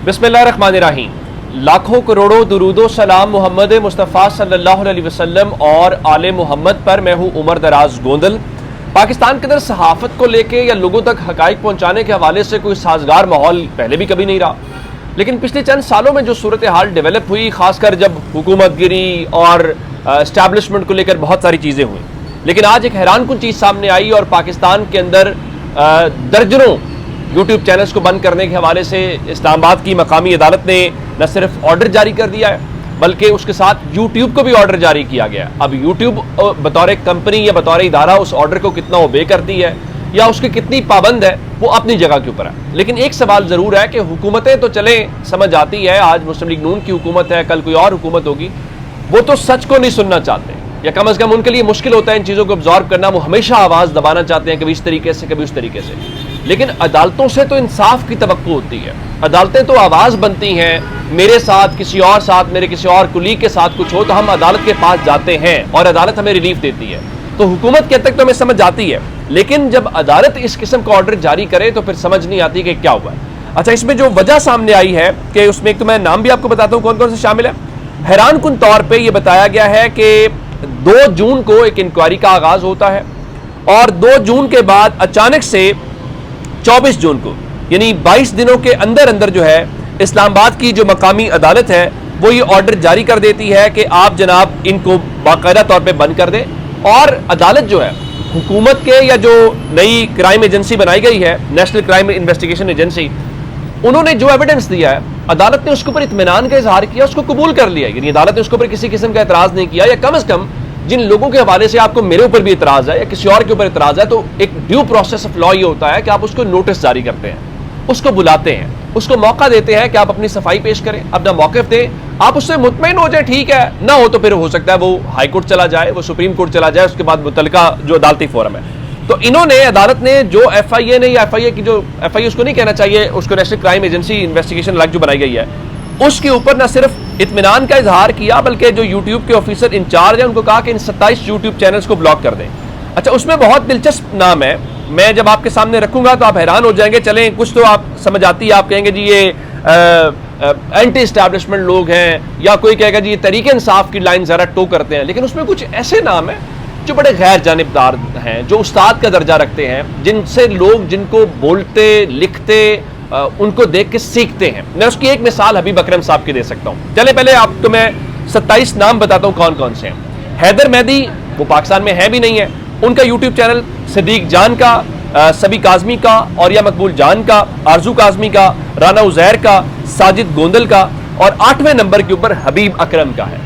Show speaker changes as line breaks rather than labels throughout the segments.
बिस्मिल्लाहिर्रहमानिर्रहीम। लाखों करोड़ों दुरूदो सलाम मोहम्मद मुस्तफ़ा सल्लल्लाहु अलैहि वसल्लम और आले मोहम्मद पर। मैं हूँ उमर दराज गोंदल। पाकिस्तान के अंदर सहाफ़त को लेके या लोगों तक हक़ाइक़ पहुँचाने के हवाले से कोई साजगार माहौल पहले भी कभी नहीं रहा, लेकिन पिछले चंद सालों में जो सूरत हाल डेवलप हुई, खासकर जब हुकूमत गिरी और इस्टेब्लिशमेंट को लेकर बहुत सारी चीज़ें हुई, लेकिन आज एक हैरानकुन चीज़ सामने आई और पाकिस्तान के अंदर दर्जनों यूट्यूब चैनल्स को बंद करने के हवाले से इस्लामाबाद की मकामी अदालत ने न सिर्फ ऑर्डर जारी कर दिया है बल्कि उसके साथ यूट्यूब को भी ऑर्डर जारी किया गया। अब यूट्यूब बतौर कंपनी या बतौर इदारा उस ऑर्डर को कितना ओबे करती है या उसकी कितनी पाबंद है वो अपनी जगह के ऊपर है। लेकिन एक सवाल ज़रूर है कि हुकूमतें तो चले समझ आती है, आज मुस्लिम लीग नून की हुकूमत है, कल कोई और हुकूमत होगी, वो तो सच को नहीं सुनना चाहते या कम अज़ कम उनके लिए मुश्किल होता है इन चीज़ों को अब्जॉर्ब करना। वो हमेशा आवाज़ दबाना चाहते हैं, कभी इस तरीके से कभी उस तरीके से। लेकिन अदालतों से तो इंसाफ की तवक्को होती है। अदालतें तो आवाज़ बनती हैं, मेरे साथ किसी और साथ, मेरे किसी और कुलीग के साथ कुछ हो तो हम अदालत के पास जाते हैं और अदालत हमें रिलीफ देती है। तो हुकूमत के तक तो हमें समझ आती है, लेकिन जब अदालत इस किस्म का ऑर्डर जारी करे तो फिर समझ नहीं आती कि क्या हुआ। अच्छा, इसमें जो वजह सामने आई है कि उसमें एक तो मैं नाम भी आपको बताता हूँ कौन कौन से शामिल है। हैरानकुन तौर पर यह बताया गया है कि 2 जून को एक इंक्वायरी का आगाज होता है और 2 जून के बाद अचानक से 24 जून को यानी 22 दिनों के अंदर अंदर जो है इस्लामाबाद की जो मकामी अदालत है वो ये ऑर्डर जारी कर देती है कि आप जनाब इनको बाकायदा तौर पे बंद कर दें। और अदालत जो है हुकूमत के या जो नई क्राइम एजेंसी बनाई गई है, नेशनल क्राइम इन्वेस्टिगेशन एजेंसी, उन्होंने जो एविडेंस दिया है अदालत ने उसके ऊपर इत्मीनान का इजहार किया, उसको कबूल कर लिया। यानी अदालत ने उसके ऊपर किसी किस्म का एतराज़ नहीं किया, या कम अज़ कम जिन लोगों के हवाले से आपको मेरे ऊपर भी इतराज़ है या किसी और के ऊपर इतराज़ है, तो एक ड्यू प्रोसेस ऑफ लॉ ये होता है कि आप उसको नोटिस जारी करते हैं, उसको बुलाते हैं, उसको मौका देते हैं कि आप अपनी सफाई पेश करें, अपना मौक़िफ़ दें, आप उससे मुतमईन हो जाए, ठीक है, ना हो तो फिर हो सकता है वो हाई कोर्ट चला जाए, वो सुप्रीम कोर्ट चला जाए, उसके बाद मुतल्लिका जो अदालती फोरम है। तो इन्होंने अदालत ने जो FIA ने या FIA की जो FIA उसको नहीं कहना चाहिए, उसको नेशनल क्राइम एजेंसी इन्वेस्टिगेशन अलग जो बनाई गई है, उसके ऊपर न सिर्फ इत्मीनान का इजहार किया बल्कि जो यूट्यूब के ऑफिसर इंचार्ज हैं उनको कहा कि इन 27 यूट्यूब चैनल्स को ब्लॉक कर दें। अच्छा, उसमें बहुत दिलचस्प नाम है, मैं जब आपके सामने रखूंगा तो आप हैरान हो जाएंगे। चलें, कुछ तो आप समझ आती है, आप कहेंगे जी ये एंटी एस्टैब्लिशमेंट लोग हैं, या कोई कहेगा जी ये तरीके इंसाफ की लाइन ज़रा टो करते हैं। लेकिन उसमें कुछ ऐसे नाम हैं जो बड़े गैर जानिबदार हैं, जो उस्ताद का दर्जा रखते हैं, जिनसे लोग जिनको बोलते लिखते उनको देख के सीखते हैं। मैं उसकी एक मिसाल हबीब अकरम साहब की दे सकता हूँ। चले पहले आपको मैं 27 नाम बताता हूँ कौन कौन से हैं। हैदर मेहदी, वो पाकिस्तान में है भी नहीं है, उनका यूट्यूब चैनल, सिद्दीक जान का, सबी काजमी का, औरिया मकबूल जान का, आरजू काजमी का, राना उजैर का, साजिद गोंदल का, और 8वें नंबर के ऊपर हबीब अकरम का है।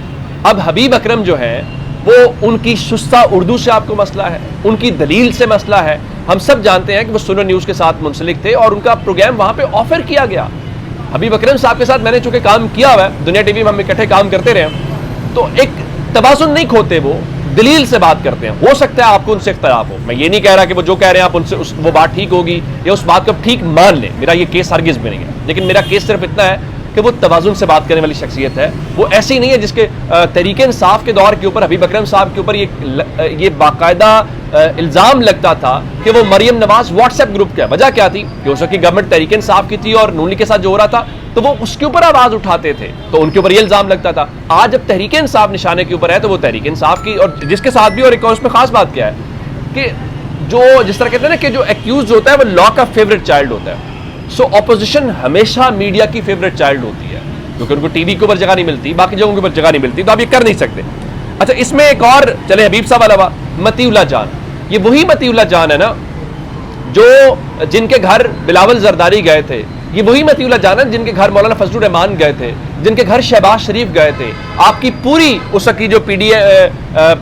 अब हबीब अकरम जो है वो उनकी शुस्ता उर्दू से आपको मसला है, उनकी दलील से मसला है। हम सब जानते हैं कि वो सुनो न्यूज़ के साथ मुंसलिक थे और उनका प्रोग्राम वहाँ पे ऑफर किया गया। हबीब अकरम साहब के साथ मैंने चूंकि काम किया हुआ है, दुनिया टीवी में हम इकट्ठे काम करते रहे, तो एक तवाज़ुन नहीं खोते, वो दलील से बात करते हैं। हो सकता है आपको उनसे इख्तलाफ हो, मैं ये नहीं कह रहा कि वो जो कह रहे हैं आप उनसे वो बात ठीक होगी या उस बात को ठीक मान लें, मेरा ये केस हरगिज़ भी नहीं है। लेकिन मेरा केस सिर्फ इतना है कि वो तवाज़ुन से बात करने वाली शख्सियत है। वो ऐसी नहीं है जिसके तरीके इंसाफ के दौर के ऊपर हबीब अकरम साहब के ऊपर ये बाकायदा इल्ज़ाम लगता था कि वो मरियम नवाज व्हाट्सएप ग्रुप का वजह क्या थी कि उस वक्त गवर्नमेंट तरीके इंसाफ की थी और नून लीग के साथ जो हो रहा था तो वो उसके ऊपर आवाज़ उठाते थे, तो उनके ऊपर ये इल्ज़ाम लगता था। आज जब तहरीके इंसाफ निशाने के ऊपर है तो वो तहरीके इंसाफ की, और जिसके साथ भी, और एक उसमें खास बात क्या है कि जो जिस तरह कहते हैं ना कि जो एक्यूज होता है वो लॉ का फेवरेट चाइल्ड होता है। सो ऑपोजिशन हमेशा मीडिया की फेवरेट चाइल्ड होती है, क्योंकि उनको टीवी के ऊपर जगह नहीं मिलती, बाकी जगहों के ऊपर जगह नहीं मिलती, तो आप ये कर नहीं सकते। अच्छा, इसमें एक और चले हबीब साहब अलावा मतीउल्लाह जान, ये वही मतीउल्लाह जान है ना जो जिनके घर बिलावल जरदारी गए थे, ये वही मतीउल्लाह जान है जिनके घर मौलाना फजलुर रहमान गए थे, जिनके घर शहबाज शरीफ गए थे। आपकी पूरी उस की जो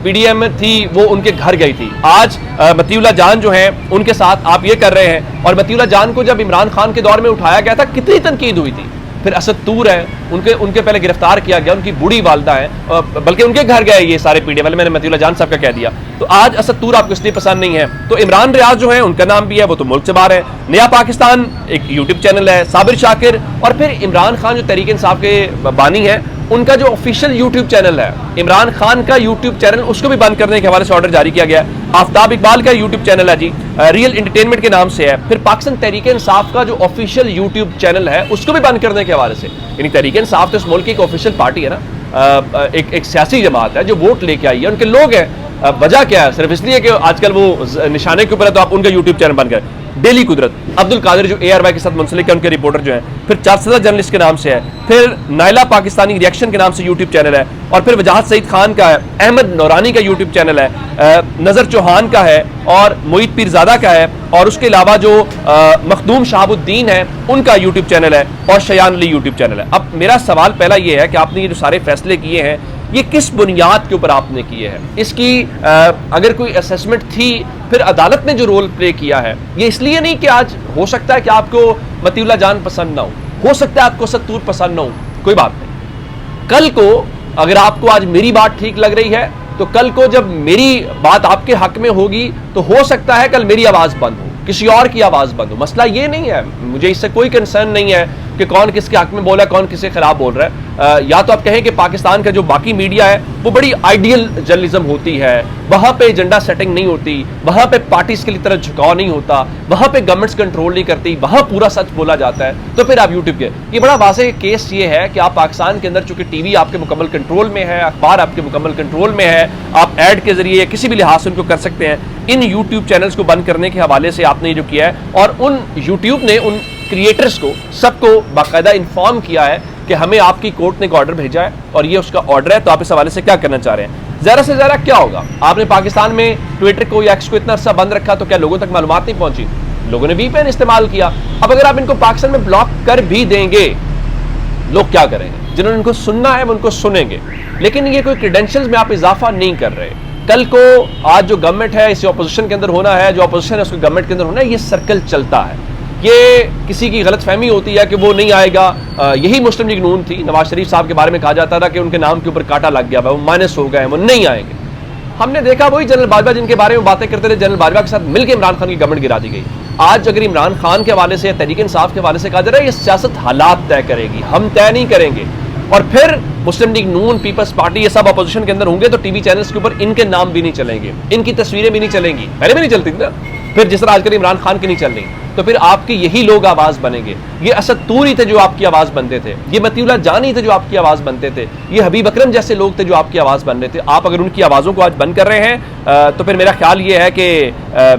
PDM थी वो उनके घर गई थी। आज मतीउल्लाह जान जो हैं उनके साथ आप ये कर रहे हैं। और मतीउल्लाह जान को जब इमरान खान के दौर में उठाया गया था कितनी तनकीद हुई थी। फिर असद तूर है, उनके पहले गिरफ्तार किया गया, उनकी बूढ़ी वालदा है, बल्कि उनके घर गए ये सारे PDM वाले, मैंने मतीउल्लाह जान साहब का कह दिया। तो आज असद तूर आपको इसलिए पसंद नहीं है। तो इमरान रियाज जो है उनका नाम भी है, वो तो मुल्क से बाहर है। नया पाकिस्तान एक यूट्यूब चैनल है, साबिर शाकिर, और फिर इमरान खान जो तहरीक इंसाफ के बानी है उनका जो ऑफिशियल यूट्यूब चैनल है, इमरान खान का यूट्यूब चैनल, उसको भी बंद करने के हवाले से ऑर्डर जारी किया गया है। आफ्ताब इकबाल का यूट्यूब चैनल है जी, रियल एंटरटेनमेंट के नाम से है। फिर पाकिस्तान तहरीक इंसाफ का जो ऑफिशियल यूट्यूब चैनल है, उसको भी बंद करने के हवाले से, यानी तहरीक इंसाफ तो इस मुल्क की एक ऑफिशियल पार्टी है ना, एक सियासी जमात है जो वोट लेके आई है, उनके लोग हैं। वजह क्या है? सिर्फ इसलिए कि आजकल वो निशाने के ऊपर है तो आप उनका यूट्यूब चैनल बंद करें। डेली कुदरत, अब्दुल कादिर जो ARY के साथ मुंसलिक है, उनके रिपोर्टर जो हैं। फिर चारसदा जर्नलिस्ट के नाम से है। फिर नायला पाकिस्तानी रिएक्शन के नाम से यूट्यूब चैनल है। और फिर वजाहत सईद खान का है, अहमद नौरानी का यूट्यूब चैनल है, नजर चौहान का है और मोईद पीरजादा का है। और उसके अलावा जो मखदूम शहाबुद्दीन है, उनका यूट्यूब चैनल है और शयान अली यूट्यूब चैनल है। अब मेरा सवाल पहला ये है कि आपने ये जो सारे फैसले किए हैं, ये किस बुनियाद के ऊपर आपने किए हैं? इसकी अगर कोई असेसमेंट थी, फिर अदालत ने जो रोल प्ले किया है, ये इसलिए नहीं कि आज हो सकता है कि आपको मतीउल्लाह जान पसंद ना हो सकता है आपको सत्तूर पसंद ना हो, कोई बात नहीं। कल को अगर आपको आज मेरी बात ठीक लग रही है, तो कल को जब मेरी बात आपके हक में होगी, तो हो सकता है कल मेरी आवाज बंद हो, किसी और की आवाज बंद हो। मसला ये नहीं है, मुझे इससे कोई कंसर्न नहीं है कि कौन किसके हक में बोला है, कौन किसके खिलाफ बोल रहा है। या तो आप कहें कि पाकिस्तान का जो बाकी मीडिया है वो बड़ी आइडियल जर्नलिज्म होती है, वहां पे एजेंडा सेटिंग नहीं होती, वहां पे पार्टीज की तरह झुकाव नहीं होता, वहां पे गवर्नमेंट्स कंट्रोल नहीं करती, वहां पूरा सच बोला जाता है, तो फिर आप यूट्यूब के ये बड़ा वाज़ेह केस ये है कि आप पाकिस्तान के अंदर चूंकि टीवी आपके मुकम्मल कंट्रोल में है, अखबार आपके मुकम्मल कंट्रोल में है, आप एड के जरिए किसी भी लिहाज से उनको कर सकते हैं। इन यूट्यूब चैनल्स को बंद करने के हवाले से आपने जो किया है, और उन यूट्यूब ने उन क्रिएटर्स को सबको बाकायदा इन्फॉर्म किया है कि हमें आपकी कोर्ट ने एक ऑर्डर भेजा है और ये उसका ऑर्डर है, तो आप इस हवाले से क्या करना चाह रहे हैं। ज़्यादा से ज़्यादा क्या होगा? आपने पाकिस्तान में ट्विटर को या एक्स को इतना अरसा बंद रखा, तो क्या लोगों तक मालूमात नहीं पहुंची? लोगों ने VPN इस्तेमाल किया। अब अगर आप इनको पाकिस्तान में ब्लॉक कर भी देंगे, लोग क्या करेंगे? जिन्होंने इनको सुनना है वो उनको सुनेंगे, लेकिन ये कोई क्रेडेंशियल्स में आप इजाफा नहीं कर रहे। कल को आज जो गवर्नमेंट है, इसे ऑपोजिशन के अंदर होना है, जो ऑपोजिशन है उसको गवर्नमेंट के अंदर होना है, ये सर्कल चलता है। ये किसी की गलत फहमी होती है कि वो नहीं आएगा। यही मुस्लिम लीग नून थी, नवाज शरीफ साहब के बारे में कहा जाता था कि उनके नाम के ऊपर कांटा लग गया, वो माइनस हो गए, वो नहीं आएंगे। हमने देखा वही जनरल बाजवा जिनके बारे में बातें करते थे, जनरल बाजवा के साथ मिलकर इमरान खान की गवर्नमेंट गिरा दी गई। आज अगर इमरान खान के हवाले से, तहरीक इंसाफ के हवाले से कहा जा रहा है, ये सियासत हालात तय करेगी, हम तय नहीं करेंगे। और फिर मुस्लिम लीग नून, पीपल्स पार्टी, ये सब अपोजिशन के अंदर होंगे, तो टीवी चैनल्स के ऊपर इनके नाम भी नहीं चलेंगे, इनकी तस्वीरें भी नहीं चलेंगी, पहले भी नहीं चलती थी ना, फिर जिस तरह आजकल इमरान खान की नहीं चल रही, तो फिर आपके यही लोग आवाज बनेंगे। ये असद तूर ही थे जो आपकी आवाज बनते थे, ये मतीउल्लाह जान ही थे जो आपकी आवाज बनते थे, ये हबीब अकरम जैसे लोग थे जो आपकी आवाज बन रहे थे। आप अगर उनकी आवाजों को आज बंद कर रहे हैं, तो फिर मेरा ख्याल ये है कि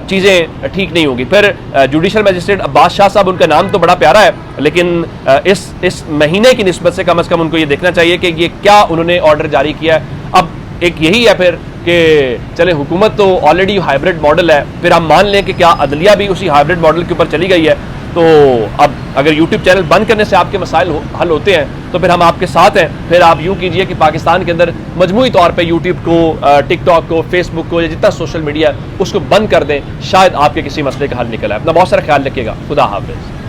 चीजें ठीक नहीं होगी। फिर जुडिशल मजिस्ट्रेट अब्बास शाह साहब, उनका नाम तो बड़ा प्यारा है, लेकिन इस महीने की निस्बत से कम उनको ये देखना चाहिए कि ये क्या उन्होंने ऑर्डर जारी किया है। अब एक यही है फिर कि चले, हुकूमत तो ऑलरेडी हाइब्रिड मॉडल है, फिर हम मान लें कि क्या अदलिया भी उसी हाइब्रिड मॉडल के ऊपर चली गई है, तो अब अगर यूट्यूब चैनल बंद करने से आपके मसाइल हल होते हैं, तो फिर हम आपके साथ हैं। फिर आप यूँ कीजिए कि पाकिस्तान के अंदर मजमूई तौर पर यूट्यूब को, टिकटॉक को, फेसबुक को, या जितना सोशल मीडिया उसको बंद कर दें, शायद आपके किसी मसले का हल निकला है। अपना बहुत सारा ख्याल रखिएगा। खुदा हाफिज़।